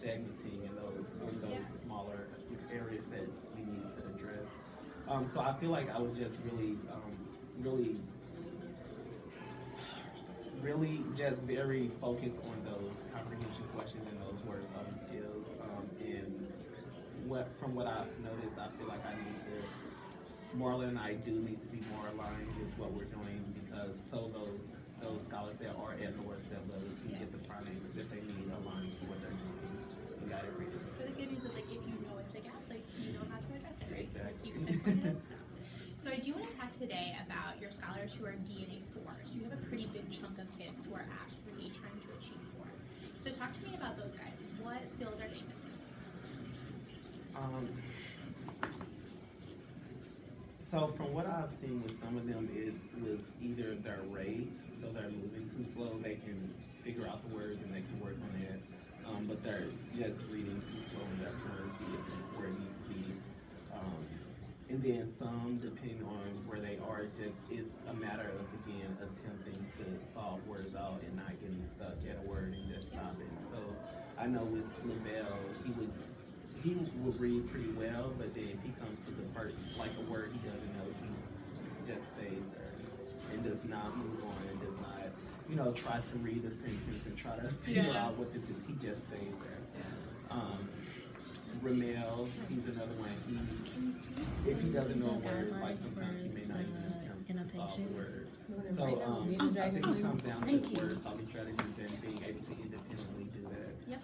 segmenting in those smaller areas that we need to address. So I feel like I was just really, really just very focused on those comprehension questions and those word solving skills. And from what I've noticed, I feel like I need to Marla and I do need to be more aligned with what we're doing because so those scholars that are at lower step levels can get the phonics that they need aligned to what they're doing and guided reading. But the good news is like if you know it's a gap, like you know how to address it, right? Exactly. So like, you can pinpoint it. So I do want to talk today about your scholars who are DNA 4. So you have a pretty big chunk of kids who are at 3 trying to achieve 4. So talk to me about those guys. What skills are they missing? So from what I've seen with some of them is was either their rate, so they're moving too slow, they can figure out the words and they can work on it, but they're just reading too slow and their fluency isn't where it needs to be. And then some, depending on where they are, it's a matter of again attempting to solve words out and not getting stuck at a word and just stopping. So I know with Lavelle, he will read pretty well, but then if he comes to the first, like a word he doesn't know, he just stays there and does not move on and does not, try to read the sentence and try to figure out what this is. He just stays there. Ramel, he's another one. If he doesn't know words, like sometimes he may not even attempt to solve the word. So I think it comes down to word solving strategies and being able to independently do that. Yep,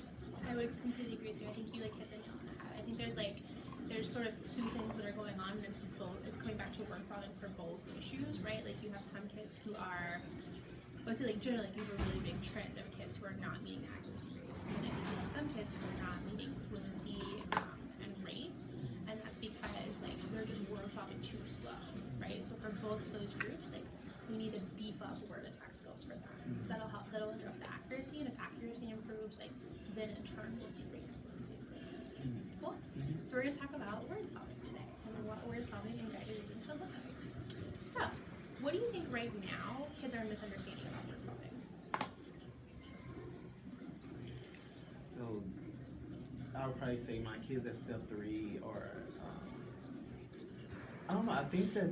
I would completely agree with you. I think you hit the nail on the head. I think there's sort of two things that are going on, and it's coming back to word solving for both issues, right? Like you have some kids who are, let's say like generally like you have a really big trend of kids who are not meeting accuracy rates, and I think you have some kids who are not meeting fluency and rate, and that's because like they're just word solving too slow, right? So for both of those groups, like we need to beef up word attack skills for them because that'll address the accuracy, and if accuracy improves, like then in turn we'll see rate and fluency improve. Cool. So we're going to talk about word solving today and what word solving and guided reading should look like. So, what do you think right now kids are misunderstanding about word solving? So I would probably say my kids at step 3 are, I don't know, I think that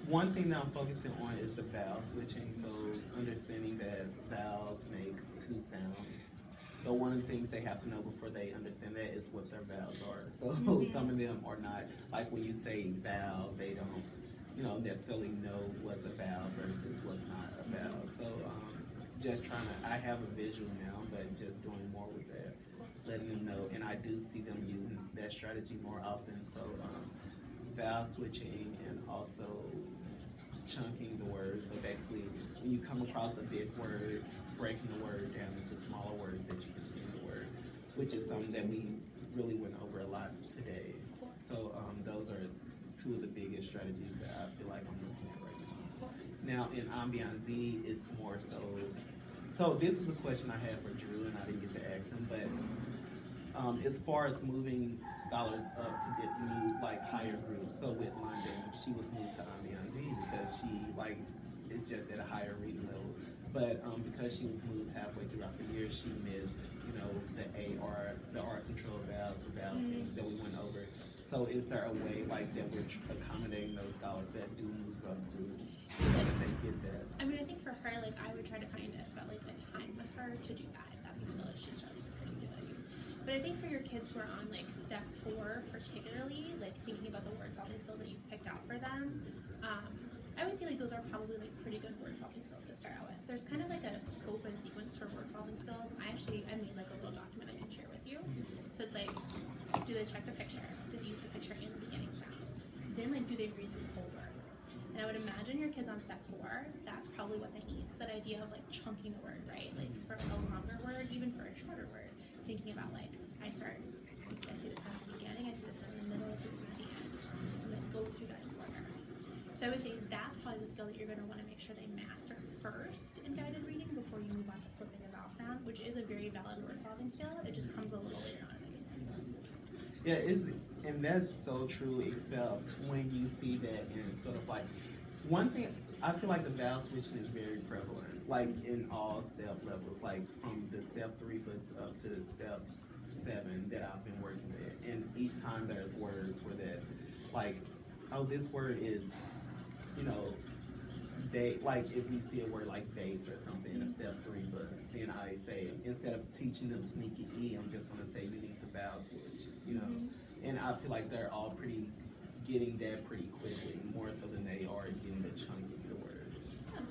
one thing that I'm focusing on is the vowel switching, so understanding that vowels make 2 sounds. But one of the things they have to know before they understand that is what their vowels are. So some of them are not, like when you say vowel, they don't, necessarily know what's a vowel versus what's not a vowel. So just trying to, I have a visual now, but just doing more with that, letting them know. And I do see them using that strategy more often. So vowel switching and also chunking the words. So basically, when you come across a big word, breaking the word down into smaller words that you can see in the word, which is something that we really went over a lot today. So those are 2 of the biggest strategies that I feel like I'm looking at right now. Now in Ambient Z, it's more so this was a question I had for Drew and I didn't get to ask him, but as far as moving scholars up to get new higher groups, so with London, she was moved to Ambient Z because she is just at a higher reading level. But because she was moved halfway throughout the year, she missed, the AR, the art control vowels, the vowel teams that we went over. So is there a way that we're accommodating those scholars that do move up groups so that they get that? I mean, I think for her, I would try to find a time with her to do that if that's a skill that she's starting to pretty good. But I think for your kids who are on step 4 particularly, thinking about the word solving skills that you've picked out for them, I would say those are probably pretty good word solving skills to start out with. There's kind of a scope and sequence for word solving skills. I made a little document I can share with you. So it's do they check the picture? Do they use the picture and the beginning sound? Then do they read the whole word? And I would imagine your kids on step 4, that's probably what they need. It's that idea of chunking the word, right? For a longer word, even for a shorter word, thinking about I see this sound at the beginning, I see this sound in the middle, I see this at the end, and then go through that in order. So I would say that's probably the skill that you're going to want to make sure they master first in guided reading before you move on to flipping the vowel sound, which is a very valid word solving skill. It just comes a little later on in the continuum. Yeah, and that's so true, except when you see that in sort of one thing I feel like the vowel switching is very prevalent, like in all step levels, like from the step 3 books up to step 7 that I've been working with. And each time there's words where that, like, oh, this word is, you know, date, like if we see a word like dates or something in a step 3 book, then I say, instead of teaching them sneaky E, I'm just gonna say you need to vowel switch, you know? And I feel like they're all getting that pretty quickly, more so than they are getting the chunky of the words.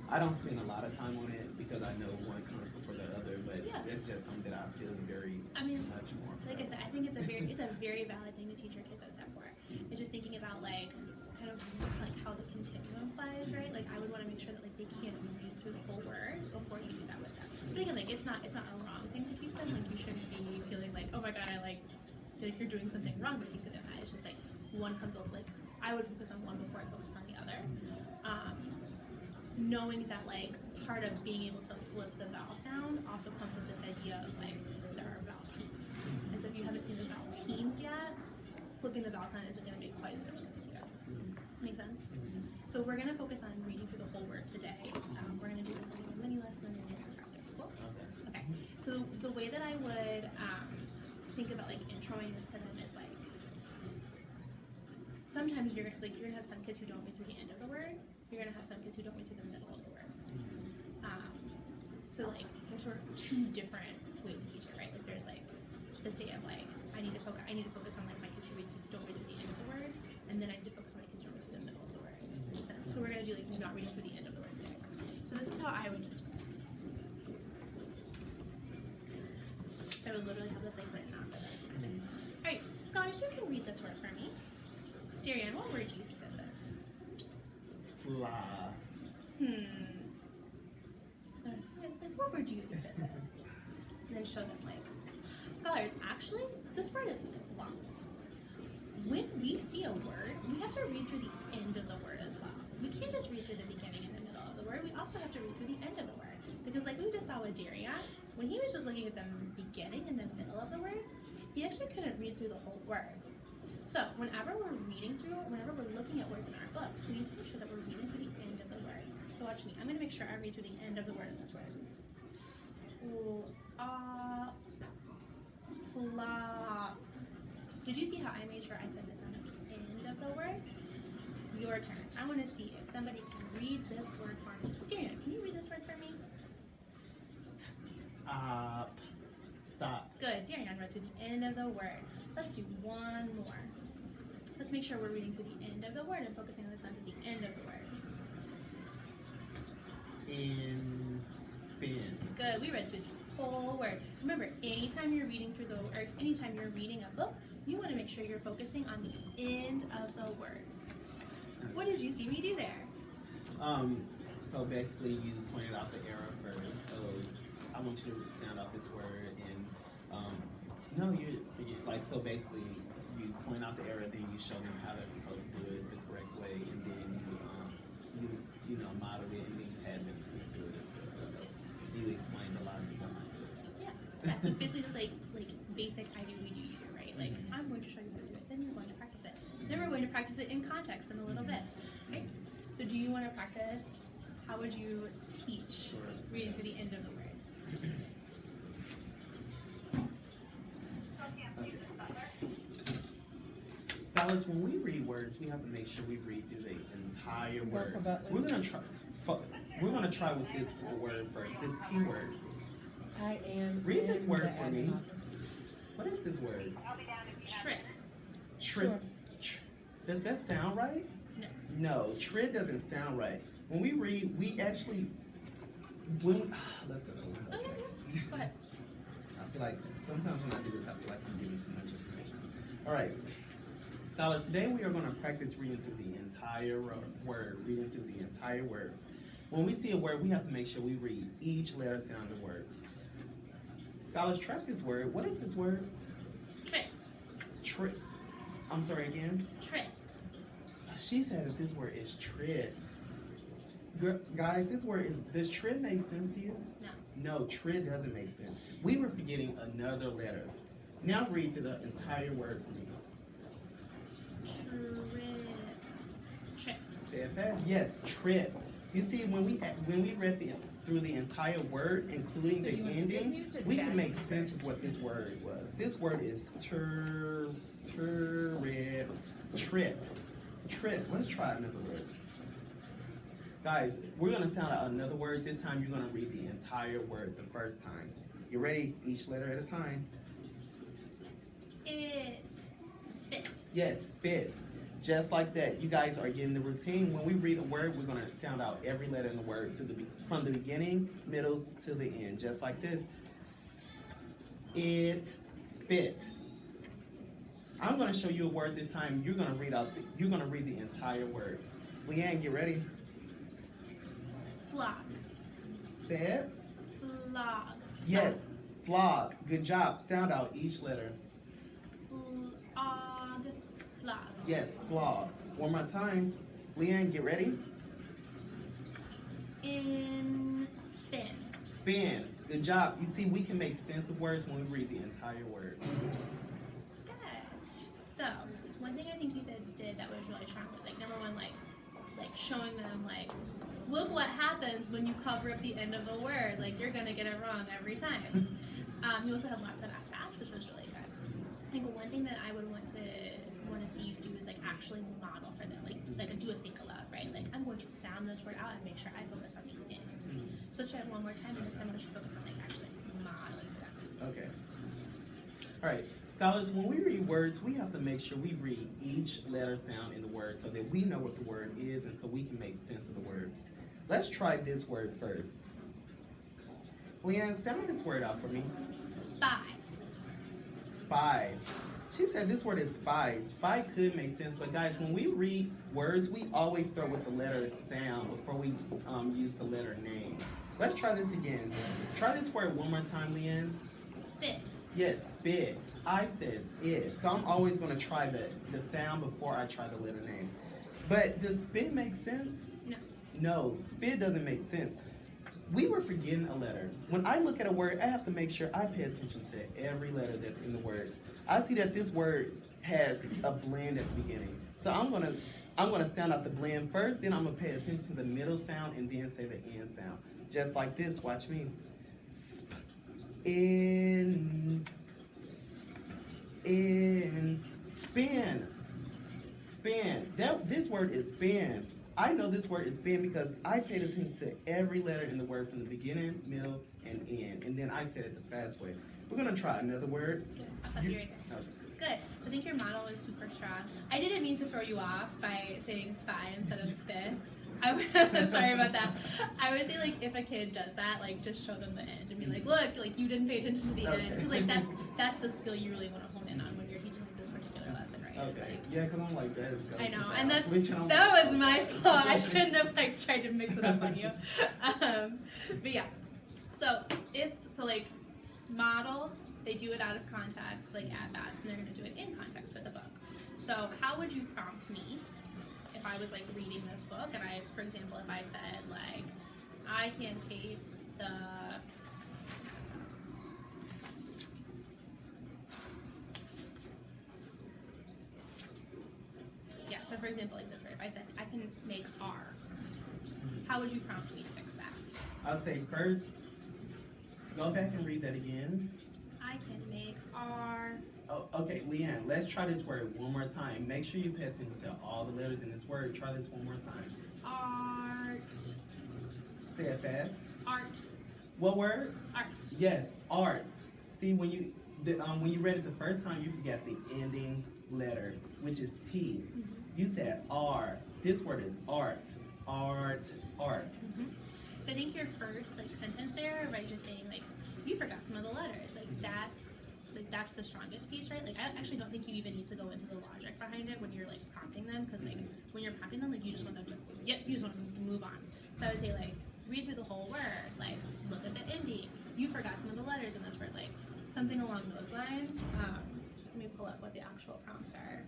I don't spend a lot of time on it because I know one comes before the other, but Yeah. it's just something that I feel very I mean, much more. like I said, I think it's a very valid thing to teach your kids at step 4. It's just thinking about like kind of like how the continuum applies, right? Like I would want to make sure that like they can't read through the whole word before you do that with them. But again, like it's not a wrong thing to teach them. Like you shouldn't be feeling like, oh my god, I feel like you're doing something wrong by teaching them that. It's just like one comes up, like I would focus on one before I focus on the other. Knowing that like part of being able to flip the vowel sound also comes with this idea of like there are vowel teams. And so if you haven't seen the vowel teams yet, flipping the vowel sound isn't going to make quite as much sense to you. Make sense? So we're going to focus on reading through the whole word today. We're going to do a little mini lesson and then we're going to practice. Cool? Okay. So the way that I would think about like introing this to them is like sometimes you're gonna have some kids who don't read through the end of the word. You're gonna have some kids who don't read through the middle of the word. So like there's sort of 2 different ways to teach it, right? Like there's like the state of like I need to focus on like my kids who don't read through the end of the word, and then I need to focus on my kids who don't read through the middle of the word. Makes sense? So we're gonna do like not reading through the end of the word today. So this is how I would teach this. I would literally have this like written out for them. Alright, scholars, who can read this word for me? Darian, what word do you think this is? Fly. Like, what word do you think this is? And then show them like, scholars, actually, this word is fly. When we see a word, we have to read through the end of the word as well. We can't just read through the beginning and the middle of the word. We also have to read through the end of the word. Because like we just saw with Darian, when he was just looking at the beginning and the middle of the word, he actually couldn't read through the whole word. So whenever we're looking at words in our books, we need to make sure that we're reading through the end of the word. So watch me. I'm going to make sure I read through the end of the word in this word. Flop. Did you see how I made sure I said this on the end of the word? Your turn. I want to see if somebody can read this word for me. Darian, can you read this word for me? Stop. Good. Darian read through the end of the word. Let's do one more. Let's make sure we're reading through the end of the word and focusing on the sounds at the end of the word. In spin. Good. We read through the whole word. Remember, anytime you're reading anytime you're reading a book, you want to make sure you're focusing on the end of the word. What did you see me do there? So basically you pointed out the error first. So I want you to sound out this word and no, you forget, like, so basically you point out the error, then you show them how they're supposed to do it the correct way, and then you know, model it, and then you have them to do it as well. So you explain the logic behind it. Yeah, it's basically just like basic I do, we do, you do, right? Like I'm going to show you how to do it, then you're going to practice it. Then we're going to practice it in context in a little bit, okay? So do you want to practice, how would you teach reading through the end of the word? Scholars, when we read words, we have to make sure we read through the entire word. We're gonna try with this word first. This T word. I am. Read this word the for me. admin office. What is this word? Trip. Trip. Does that sound right? No. No, trip doesn't sound right. When we read, we actually let's do it. Okay. Go ahead. I feel like sometimes when I do this, I feel like I'm giving too much information. All right, scholars, today we are going to practice reading through the entire word, reading through the entire word. When we see a word, we have to make sure we read each letter sound of the word. Scholars, track this word. What is this word? Trip. Trip. I'm sorry again? Trip. She said that this word is trip. Guys, does trip make sense to you? No. No, trip doesn't make sense. We were forgetting another letter. Now read through the entire word for me. Trip. Trip. Say it fast. Yes, trip. You see, when we read through the entire word, including So the you want the good ending, news or the we bad can make news sense first? of what this word was. This word is trip. Let's try another word. Guys, we're gonna sound out another word. This time you're gonna read the entire word the first time. You ready? Each letter at a time. Spit. Yes, spit. Just like that. You guys are getting the routine. When we read a word, we're gonna sound out every letter in the word from the beginning, middle to the end. Just like this. Spit. I'm gonna show you a word this time. You're gonna read the entire word. Leanne, you ready? Flog. Say it. Flog. Yes. Flog. Good job. Sound out each letter. Flog. Flog. Yes, flog. One more time. Leanne, get ready. Spin. Spin. Good job. You see, we can make sense of words when we read the entire word. Good. So, one thing I think you did that was really strong was like number one, like showing them like, look what happens when you cover up the end of a word. Like you're gonna get it wrong every time. You also had lots of at-bats, which was really good. I think one thing that I would want to see you do is like actually model for them, like do a think aloud, right? Like I'm going to sound this word out and make sure I focus on the end. So let's try it one more time, and this time I want you to focus on like actually modeling for them. Okay. All right. Scholars, when we read words, we have to make sure we read each letter sound in the word so that we know what the word is and so we can make sense of the word. Let's try this word first. Leanne, sound this word out for me. Spy. Spy. She said this word is spy. Spy could make sense, but guys, when we read words, we always start with the letter sound before we use the letter name. Let's try this again. Try this word one more time, Leanne. Spit. Yes, spit. I says it. So I'm always going to try the sound before I try the letter name. But does spit make sense? No. No, spit doesn't make sense. We were forgetting a letter. When I look at a word, I have to make sure I pay attention to every letter that's in the word. I see that this word has a blend at the beginning. So I'm gonna sound out the blend first, then I'm gonna pay attention to the middle sound and then say the end sound. Just like this, watch me. Sp, in, spin. This word is spin. I know this word is spin because I paid attention to every letter in the word from the beginning, middle, and end. And then I said it the fast way. We're gonna try another word. Good. I'll stop you right there. Okay. Good. So I think your model is super strong. I didn't mean to throw you off by saying spy instead of spit. Sorry about that. I would say like if a kid does that, like just show them the end and be like, look, like you didn't pay attention to the end, because like that's the skill you really want to hone in on when you're teaching like this particular lesson, right? It's Okay. like, Yeah, because I'm like that. I know, and that That was my fault. I shouldn't have like tried to mix it up on you. But yeah. So like model, they do it out of context, like at bats, and they're gonna do it in context with the book. So how would you prompt me if I was like reading this book and I, for example, if I said like, I can taste the so for example, like this, right? If I said I can make R, how would you prompt me to fix that? I'll say first, go back and read that again. I can make R. Oh, okay, Leanne, let's try this word one more time. Make sure you pay attention to all the letters in this word. Try this one more time. Art. Say it fast. Art. What word? Art. Yes, art. See, when you read it the first time, you forgot the ending letter, which is T. Mm-hmm. You said R. This word is art. Art. Mm-hmm. So I think your first like sentence there, right, just saying like you forgot some of the letters, that's the strongest piece, right? Like I actually don't think you even need to go into the logic behind it when you're like prompting them, because like when you're prompting them, like you just want them to you just want to move on. So I would say like read through the whole word, like look at the ending. You forgot some of the letters in this word, like something along those lines. Let me pull up what the actual prompts are.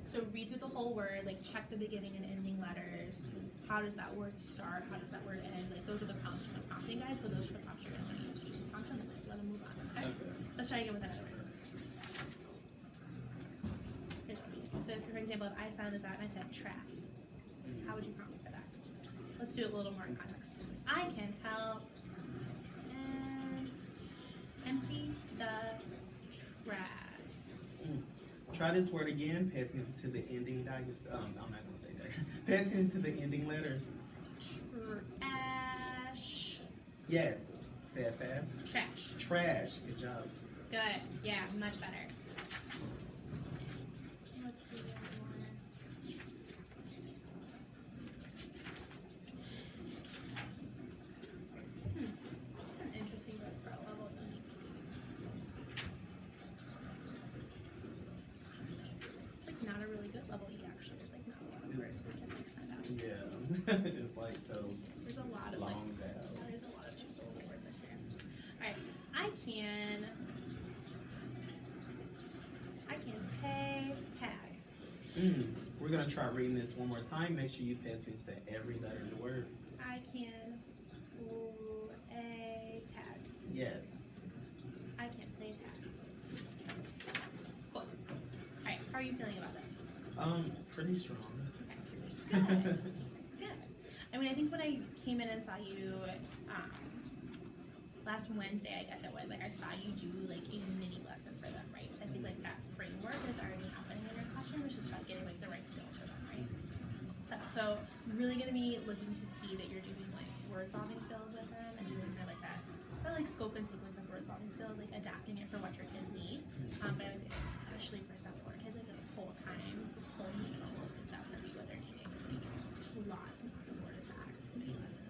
So read through the whole word, like check the beginning and ending letters. How does that word start? How does that word end? Like those are the prompts from the prompting guide. So those are the prompts you're going to want to use. So just prompt them and let them move on. Okay? Let's try again with another word. Here's what we do. So if, for example, if I sound this out and I said tress. How would you prompt me for that? Let's do a little more context. I can help and empty the trash. Try this word again. Pay attention to the ending. I'm not gonna say that. Pay attention to the ending letters. Trash. Yes. Say it fast. Trash. Trash. Good job. Good. Yeah, much better. Let's see one more. This is an interesting word for a level E. It's like not a really good level E actually. There's like not a lot of words that can like send out. Yeah. It's like those There's a lot of long like, vowels. there's a lot of two syllable words in here. Alright, I can pay tag. We're gonna try reading this one more time. Make sure you pay attention to every letter in the word. I can play tag. Yes. I can play tag. Cool. Alright, how are you feeling about this? Pretty strong. Okay. Good. Good. I mean, I think when I came in and saw you last Wednesday, I guess it was, like I saw you do like a mini lesson for them, right? So I think like that framework is already happening in your classroom, which is about getting like the right skills for them, right? So I'm really gonna be looking to see that you're doing like word solving skills with them and doing kind of like that, kind of like scope and sequence of word solving skills, like adapting it for what your kids need. But I would say especially for step 4 kids, like this whole time, this whole unit almost, like that's gonna be what they're needing, is like just lots and lots of word attack mini lessons.